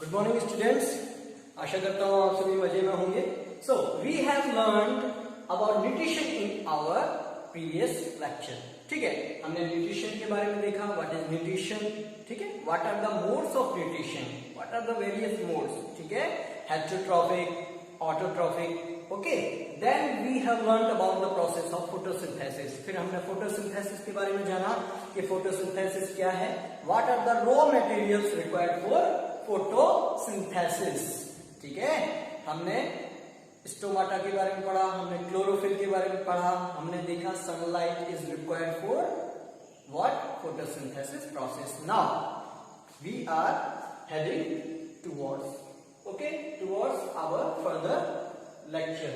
Good morning students, आशा करता हूँ आप सभी मजे में होंगे। So we have learned about nutrition in our previous lecture. ठीक है, हमने न्यूट्रिशन के बारे में देखा, व्हाट इज न्यूट्रिशन। ठीक है, what are the modes of nutrition, what are the various modes. ठीक है, heterotrophic, autotrophic. Okay, then we have learned about the process of photosynthesis. फिर हमने फोटोसिंथेसिस के बारे में जाना कि फोटोसिंथेसिस क्या है, what are the raw materials required for photosynthesis. ठीक है, हमने स्टोमाटा के बारे में पढ़ा, हमने क्लोरोफिल के बारे में पढ़ा, हमने देखा sunlight is required for what, photosynthesis process. Now we are heading towards our further lecture.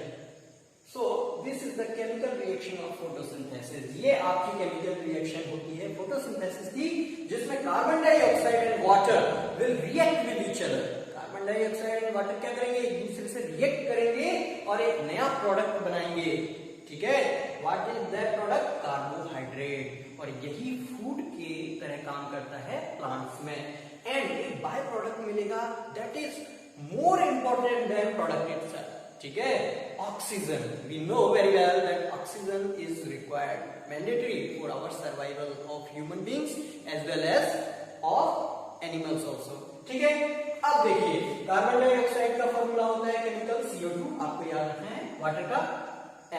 So this is the chemical reaction of photosynthesis. ये आपकी chemical reaction होती है photosynthesis की, जिसमें carbon dioxide and water will react with each other. Carbon dioxide and water क्या करेंगे, एक दूसरे से रिएक्ट करेंगे और एक नया प्रोडक्ट बनाएंगे। ठीक है, what is that product, carbohydrate. और यही फूड की तरह काम करता है प्लांट्स में। एंड एक बाय प्रोडक्ट मिलेगा that is more important than product itself. ठीक है, oxygen. We know very well that oxygen is required mandatory for our survival of human beings as well as of animals also. ठीक है, अब देखिए carbon dioxide का formula होता है chemical CO2, आपको याद रखना है, वाटर का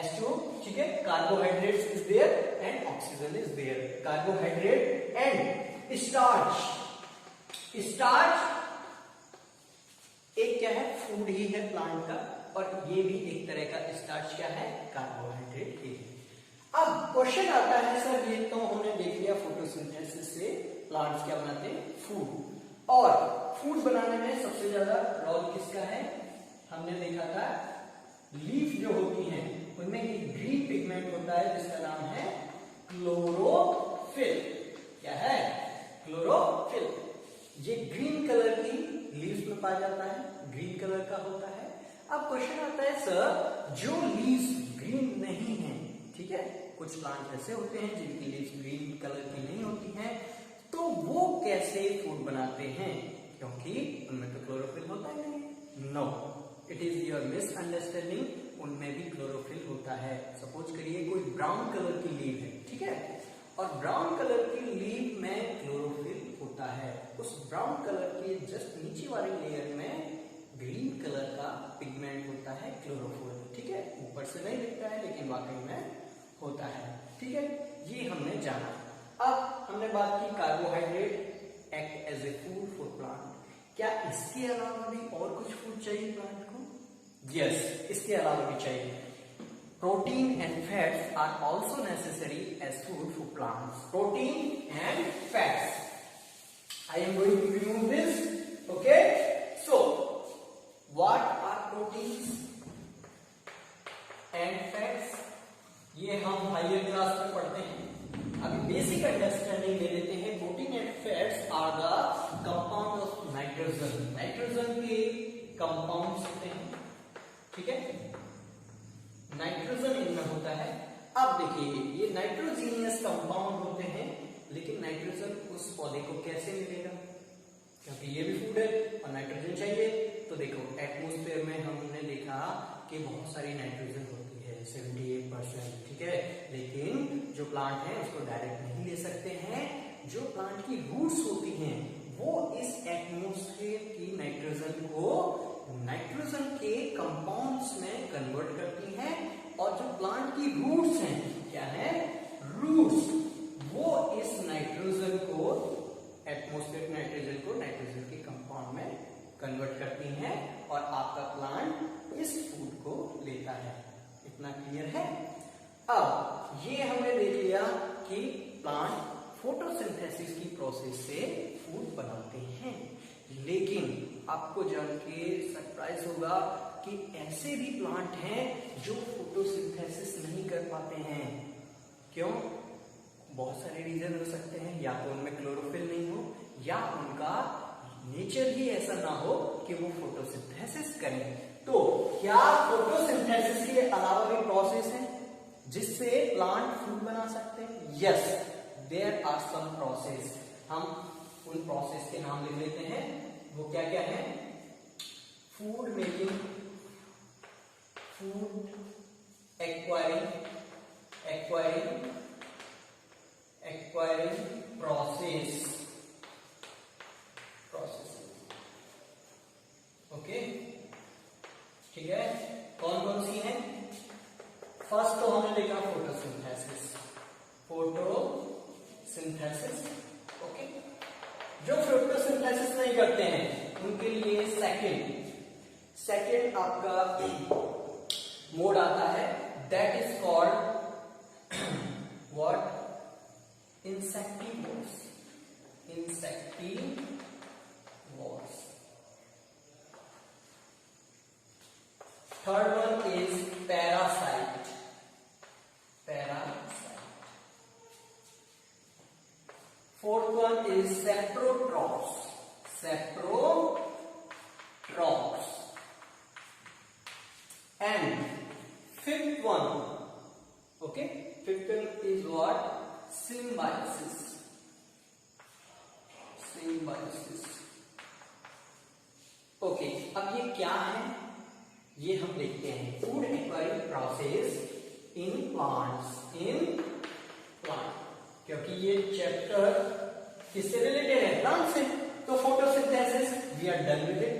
H2O। ठीक है, carbohydrates is there and oxygen is there. Carbohydrate and starch. Starch एक क्या है, फूड ही है प्लांट का, और ये भी एक तरह का स्टार्च क्या है, कार्बोहाइड्रेट ही है। अब क्वेश्चन आता है सर, ये तो हमने देख लिया फोटोसिंथेसिस से प्लांट्स क्या बनाते हैं, फूड। और फूड बनाने में सबसे ज्यादा रोल किसका है, हमने देखा था लीफ जो होती हैं उनमें एक ग्रीन पिगमेंट होता है जिसका नाम है क्लोरोफिल। क्या है, क्लोरोफिल। ये ग्रीन कलर की लीव्स में पाया जाता है, ग्रीन कलर का होता है। अब क्वेश्चन आता है सर, जो लीव्स ग्रीन नहीं है, ठीक है, कुछ प्लांट ऐसे होते हैं जिनकी लीव्स ग्रीन कलर की नहीं होती हैं, तो वो कैसे फूड बनाते हैं, क्योंकि उनमें तो क्लोरोफिल होता ही नहीं। No, it is your misunderstanding, उनमें भी क्लोरोफिल होता है। सपोज करिए कोई ब्राउन कलर की लीव है, ठीक है, और ब्राउन कलर की लीव में क्लोरोफिल होता है। उस ब्राउन कलर के जस्ट नीचे वाली लेयर में ग्रीन कलर का पिगमेंट होता है, क्लोरोफिल। ठीक है, ऊपर से नहीं दिखता है लेकिन वाकई में होता है। ठीक है, ये हमने जाना। अब हमने बात की carbohydrate act as a food for plant. क्या इसके अलावा भी और कुछ फूड चाहिए प्लांट को? यस, इसके अलावा भी चाहिए। Protein and fats are also necessary as food for plants. Protein and fats, I am going to remove this. Okay, so what are proteins and fats? ये हम हायर क्लास में पढ़ते हैं, अभी बेसिक अंडरस्टैंडिंग ले लेते हैं। Protein and fats are the compound of nitrogen. Nitrogen के कंपाउंड्स होते हैं, ठीक है, नाइट्रोजन इनमें होता है। अब देखिए ये नाइट्रोजीनियस कंपाउंड होते हैं, लेकिन नाइट्रोजन उस पौधे को कैसे मिलेगा, क्योंकि ये भी फूड है और नाइट्रोजन चाहिए। तो देखो एटमॉस्फेयर में हमने देखा कि बहुत सारी नाइट्रोजन होती है, 78%। ठीक है, लेकिन जो प्लांट है उसको डायरेक्ट नहीं ले सकते हैं। जो प्लांट की रूट्स होती हैं वो इस एटमॉस्फेयर की नाइट्रोजन को नाइट्रोजन के कंपाउंड्स में कन्वर्ट करती हैं, और जो प्लांट की रूट्स हैं, क्या है, रूट्स, वो इस नाइट्रोजन को, एटमॉस्फेरिक नाइट्रोजन को नाइट्रोजन के कंपाउंड में कन्वर्ट करती हैं, और आपका प्लांट इस फूड को लेता है। इतना क्लियर है? अब ये हमने देख लिया कि प्लांट फोटोसिंथेसिस की प्रोसेस से फूड बनाते हैं, लेकिन आपको जान के सरप्राइज होगा कि ऐसे भी प्लांट हैं जो फोटोसिंथेसिस नहीं कर पाते हैं। क्यों? बहुत सारे रीजन हो सकते हैं, या तो उनमें क्लोरोफिल नहीं हो, या उनका नेचर ही ऐसा ना हो कि वो फोटोसिंथेसिस करें। तो क्या फोटोसिंथेसिस के अलावा भी प्रोसेस है जिससे प्लांट फूड बना सकते हैं? Yes, there are some process. हम उन प्रोसेस के नाम लिख लेते हैं। वो क्या क्या है? Food making, food acquiring process, okay, ठीक है। कौन कौन सी है? फर्स्ट तो हमने देखा फोटोसिंथेसिस, ओके। जो फोटोसिंथेसिस नहीं करते हैं उनके लिए सेकेंड आपका मोड आता है, that is called what? Insectivores. Third one is parasite. Fourth one is saprotrophs. And fifth one, okay, fifth one is what? Symbiosis. Okay, अब ये क्या है ये हम देखते हैं। Food acquiring process in plants, क्योंकि ये चैप्टर किससे रिलेटेड है? प्लांट से। तो photosynthesis we are done with it.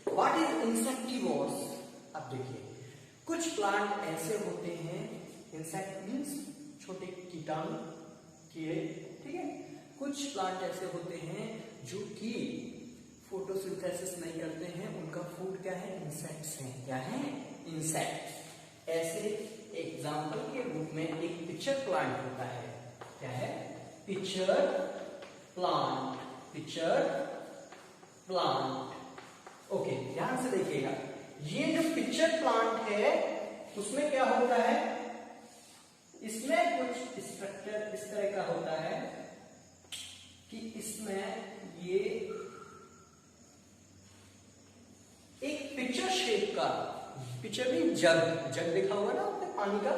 What is insectivores? अब देखिए, कुछ प्लांट ऐसे होते हैं, इंसेक्ट मींस छोटे कीटाणु, कीड़े, ठीक है। कुछ प्लांट ऐसे होते हैं जो कि फोटोसिंथेसिस नहीं करते हैं, उनका फूड क्या है? इंसेक्ट्स हैं। क्या है? इंसेक्ट्स। ऐसे एग्जांपल के रूप में एक पिचर प्लांट होता है। क्या है? Pitcher plant. ओके, ध्यान से देखिएगा, ये जो पिचर प्लांट है उसमें क्या होता है? इसमें कुछ स्ट्रक्चर इस तरह का होता है कि इसमें ये एक पिचर शेप का, पिचर भी जग देखा होगा ना आपने पानी का,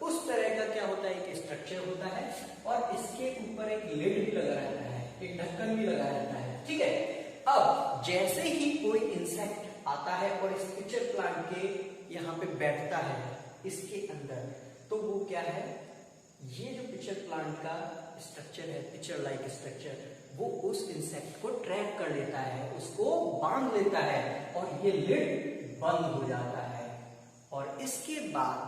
उस तरह का क्या होता है? एक स्ट्रक्चर होता है और इसके ऊपर एक लिड भी लगा रहता है, एक ढक्कन भी लगा रहता है, ठीक है। अब जैसे ही कोई इंसेक्ट आता है और इस पिचर प्लांट के यहाँ पे बैठता है इसके अंदर, तो वो क्या है? ये जो पिचर प्लांट का स्ट्रक्चर है, पिचर लाइक स्ट्रक्चर, वो उस इंसेक्ट को ट्रैप कर लेता है, उसको बांध लेता है और ये लिड बंद हो जाता है। और इसके बाद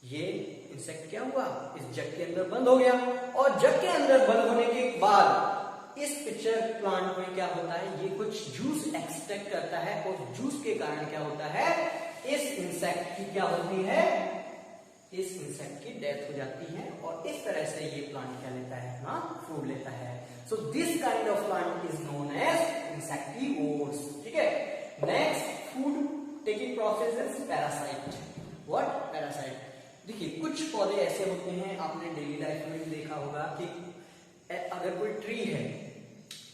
ये इंसेक्ट क्या हुआ? इस जग के अंदर बंद हो गया। और जग के अंदर बंद होने के बाद इस पिचर प्लांट में क्या होता है? ये कुछ जूस एक्सट्रैक्ट करता है और जूस के कारण क्या होता है? इस इंसेक्ट की क्या होती है? इस इंसेक्ट की डेथ हो जाती है और इस तरह से ये प्लांट क्या लेता है? अपना फूड लेता है। So this kind of plant is known as insectivores, ठीक है। Next food taking process is parasite. What? Parasite. देखिए, कुछ पौधे ऐसे होते हैं, आपने डेली लाइफ में भी देखा होगा कि अगर कोई ट्री है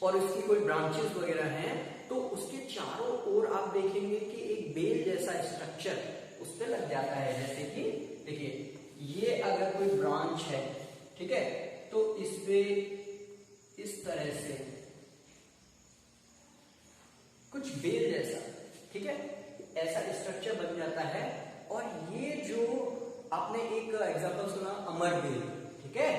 और उसकी कोई ब्रांचेस वगैरह हैं, तो उसके चारों ओर आप देखेंगे कि एक बेल जैसा स्ट्रक्चर उस पे लग जाता है। जैसे कि देखिए, ये अगर कोई ब्रांच है, ठीक है, तो इस पे इस तरह से कुछ बेल जैसा, ठीक है, ऐसा स्ट्रक्चर बन जाता है। और ये जो आपने एक एग्जांपल सुना अमर बेल, ठीक है,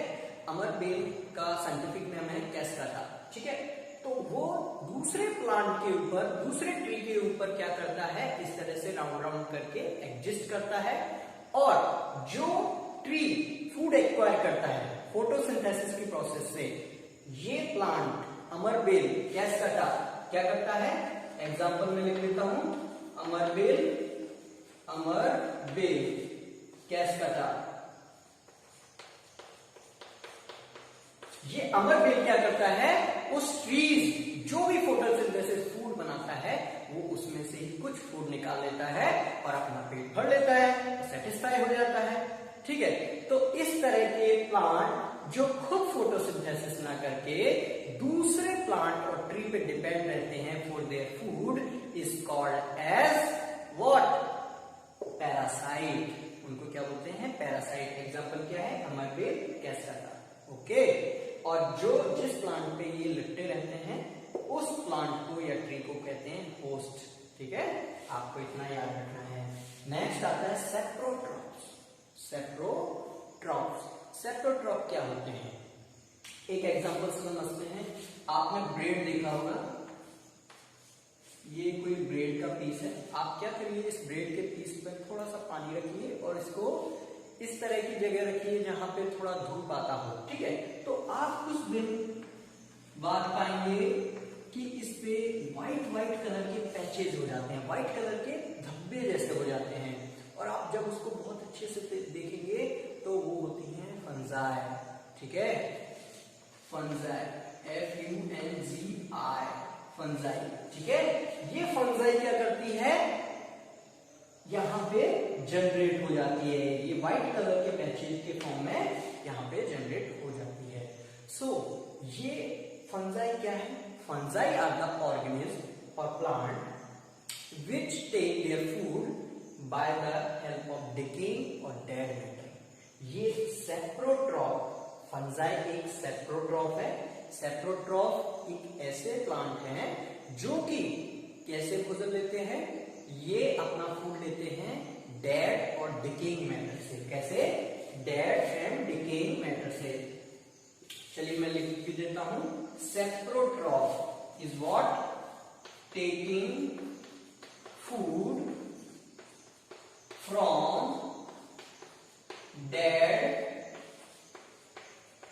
अमर बेल का साइंटिफिक नेम है कैस्टाटा, ठीक है। तो वो दूसरे प्लांट के ऊपर, दूसरे ट्री के ऊपर क्या करता है? इस तरह से राउंड राउंड करके एग्जिस्ट करता है। और जो ट्री फूड एक्वायर करता है फोटोसिंथेसिस की प्रोसेस से, ये प्लांट अमर बेल कैस्टाटा क्या करता है? एग्जांपल में लिख लेता हूं, अमर बेल कैस्टाटा। ये अमर बेल क्या करता है? उस ट्रीज जो भी फोटोसिंथेसिस फूड बनाता है, वो उसमें से ही कुछ फूड निकाल लेता है और अपना पेट भर लेता है, सेटिस्फाई हो जाता है, ठीक है। तो इस तरह के प्लांट जो खुद फोटोसिंथेसिस ना करके दूसरे प्लांट और ट्री पे डिपेंड रहते हैं for their food, is called as what? Parasite. उनको क्या बोलते हैं? पैरासाइट। एग्जांपल क्या है? अमर बेल कैस्टाटा, ओके। और जो जिस प्लांट पे ये लिपटे रहते हैं, उस प्लांट को या कहते हैं होस्ट। ठीक है, आपको इतना याद रखना है। नेक्स्ट आता है सेप्रोट्रॉप्स। सेप्रोट्रॉप क्या होते हैं? एक एग्जांपल समझते हैं। आपने ब्रेड देखा होगा, ये कोई ब्रेड का पीस है। आप क्या करिए, इस ब्रेड के पीस पर थोड़ा सा पानी रखिए और इसको इस तरह की जगह रखिए जहां पे थोड़ा धूप आता हो। ठीक है, तो आप कुछ दिन बाद पाएंगे कि इस पे व्हाइट कलर के पैचेज हो जाते हैं, व्हाइट कलर के धब्बे जैसे हो जाते हैं। और आप जब उसको बहुत अच्छे से देखेंगे तो वो होती हैं फंजाई। ठीक है, फंजाई, FUNGI, फंजाई। ठीक है, ये फंजाई क्या करती है, यहाँ पे जनरेट हो जाती है। ये व्हाइट कलर के पैचेज के फॉर्म में यहाँ पे जनरेट हो जाती है। सो ये फंजाई क्या है? फंजाई आर द ऑर्गेनिज्म और plant which take their food by the help of decaying और डेड मैटर। ये सेप्रोट्रॉप, फंजाई एक सेप्रोट्रॉप है। सेप्रोट्रॉप एक ऐसे प्लांट हैं जो कि कैसे भोजन लेते हैं, ये अपना फूड लेते हैं डेड और डिकेइंग मैटर से। कैसे? डेड एंड डिकेइंग मैटर से। चलिए मैं लिख भी देता हूं। Saprotroph is what? Taking food from dead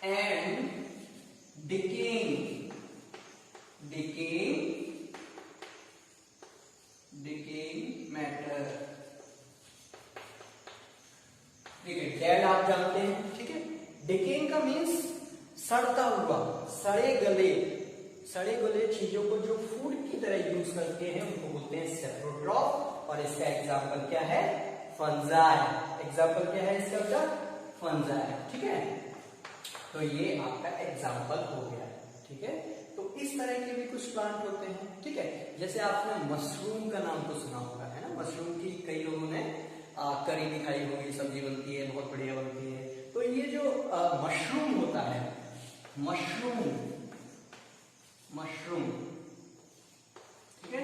and decaying matter। ठीक है, डेड आप जानते हैं। ठीक है, डिकेइंग का मीन्स सड़ता हुआ, सड़े गले चीजों को जो फूड की तरह यूज करते हैं उनको बोलते हैं सेप्रोट्रॉप। और इसका एग्जाम्पल क्या है? फंजाई। एग्जाम्पल क्या है इसका? फंजाई। ठीक है, तो ये आपका एग्जाम्पल हो गया। ठीक है, तो इस तरह के भी कुछ प्लांट होते हैं। ठीक है, जैसे आपने मशरूम का नाम तो सुना होगा, है ना? मशरूम की कई लोगों ने करी भी खाई होगी, सब्जी बनती है, बहुत बढ़िया बनती है। तो ये जो मशरूम होता है, मशरूम, ठीक है,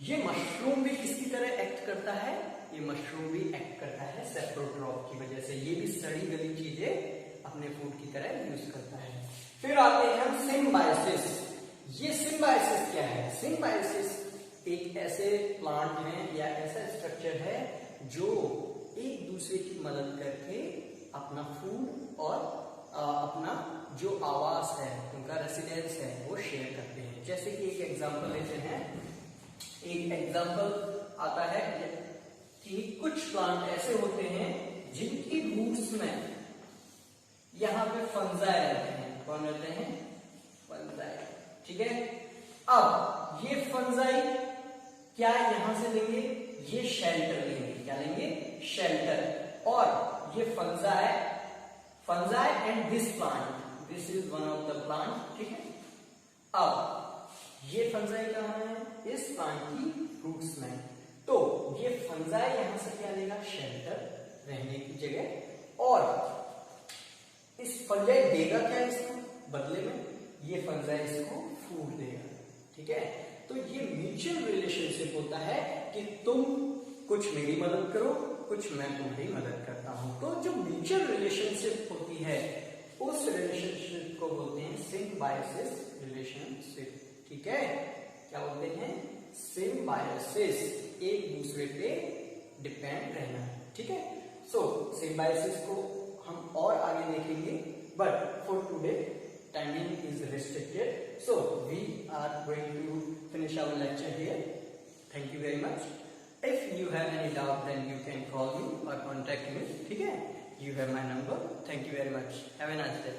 ये मशरूम भी किसकी तरह एक्ट करता है? ये मशरूम भी एक्ट करता है सेप्रोट्रॉप की वजह से। ये भी सड़ी गली चीजें अपने फूड की तरह यूज करता है। फिर आते हैं हम सिम्बायोसिस। ये सिम्बायोसिस क्या है? सिम्बायोसिस एक ऐसे प्लांट है या ऐसा स्ट्रक्चर है जो एक दूसरे की मदद करके अपना फूड और अपना जो आवास है, उनका रेसिडेंस है, वो शेयर करते हैं। जैसे कि एक एग्जांपल लेते हैं। एक एग्जांपल आता है कि कुछ प्लांट ऐसे होते हैं जिनकी रूट्स में यहाँ पे फंजाई रहते हैं। कौन रहते हैं? फंजाई। ठीक है, अब ये फंजाई क्या यहां से लेंगे? ये शेल्टर लेंगे। क्या लेंगे? शेल्टर। और ये fungi and this plant, this is one of the plant. ठीक है, अब ये फंजाई कहां है? इस प्लांट की रूट्स में। तो ये फंजाई यहां से क्या लेगा? शेल्टर, रहने की जगह। और इस फंजाई देगा क्या इसको बदले में? ये फंजाई इसको फूड देगा। ठीक है, तो ये म्यूचुअल रिलेशनशिप होता है कि तुम कुछ मेरी मदद करो, कुछ मैं तुम्हारी मदद करता हूं। तो जो म्यूचुअल रिलेशनशिप होती है उस रिलेशनशिप को बोलते हैं सिम्बायोसिस रिलेशनशिप। ठीक है, क्या बोलते हैं? सिम्बायोसिस, एक दूसरे पे डिपेंड रहना। ठीक है, सो सिम्बायोसिस को हम और आगे देखेंगे, but for today timing is restricted, so we are going to finish our lecture here. Thank you very much. If you have any doubt, then you can call me or contact me. ठीक है, you have my number. Thank you very much. Have a nice day.